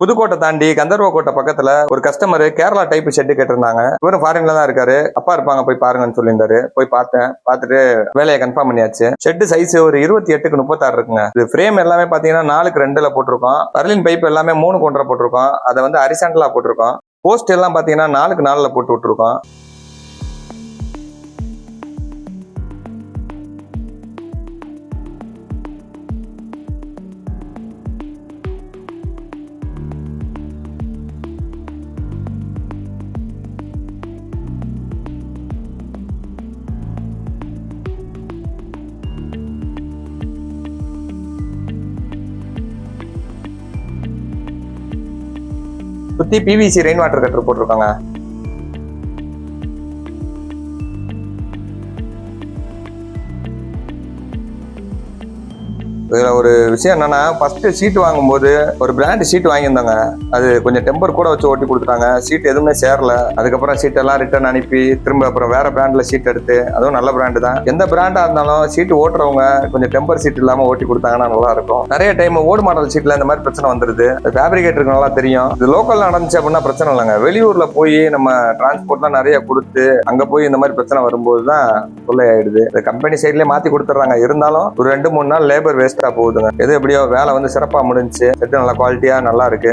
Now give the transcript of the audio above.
புதுக்கோட்டை தாண்டி கந்தர்வ கோட்டை பக்கத்துல ஒரு கஸ்டமர் கேரளா டைப் ஷெட் கேட்டிருந்தாங்க. இவரும் ஃபாரின்ல தான் இருக்காரு. அப்பா இருப்பாங்க, போய் பாருங்கன்னு சொல்லியிருந்தாரு. போய் பார்த்தேன். பார்த்துட்டு வேலையை கன்ஃபார்ம் பண்ணியாச்சு. ஷெட் சைஸ் ஒரு 28க்கு 36 இருக்குங்க. இது ஃப்ரேம் எல்லாமே பாத்தீங்கன்னா 4க்கு 2ல போட்டிருக்கோம். பர்லின் பைப் எல்லாமே 3க்கு 1.5 போட்டிருக்கோம். அதை வந்து ஹரிசாண்டலா போட்டிருக்கோம். போஸ்ட் எல்லாம் பாத்தீங்கன்னா 4க்கு 4ல போட்டு விட்டுருக்கோம். சுத்தி பிவிசி ரெயின் வாட்டர் கட்டர் போட்டிருக்காங்க. இதுல ஒரு விஷயம் என்னன்னா, ஃபர்ஸ்ட் சீட் வாங்கும்போது ஒரு பிராண்ட் சீட் வாங்கியிருந்தாங்க. அது கொஞ்சம் டெம்பர் கூட வச்சு ஓட்டி கொடுத்துட்டாங்க. சீட் எதுவுமே சேரல. அதுக்கப்புறம் சீட் எல்லாம் ரிட்டர்ன் அனுப்பி திரும்ப அப்புறம் வேற பிராண்ட்ல சீட் எடுத்து, அதுவும் நல்ல பிராண்டு தான். எந்த பிராண்டா இருந்தாலும் சீட் ஓட்டுறவங்க கொஞ்சம் டெம்பர் சீட் இல்லாம ஓட்டி கொடுத்தாங்கன்னா நல்லா இருக்கும். நிறைய டைம் ஓடு மாடல் சீட்ல இந்த மாதிரி பிரச்சனை வந்துருது. ஃபேப்ரிகேட்டருக்கு நல்லா தெரியும். இது லோக்கல்ல நடந்துச்சு அப்படின்னா பிரச்சனை இல்லைங்க. வெளியூர்ல போய் நம்ம டிரான்ஸ்போர்ட்லாம் நிறைய கொடுத்து அங்க போய் இந்த மாதிரி பிரச்சனை வரும்போது தான் தொல்லை ஆயிடுது. கம்பெனி சைட்லயே மாத்தி கொடுத்துறாங்க. இருந்தாலும் ஒரு 2-3 நாள் லேபர் வேஸ்டா போகுதுங்க. எது எப்படியோ வேலை வந்து சிறப்பா முடிஞ்சு. செட்டு நல்ல குவாலிட்டியா நல்லா இருக்கு.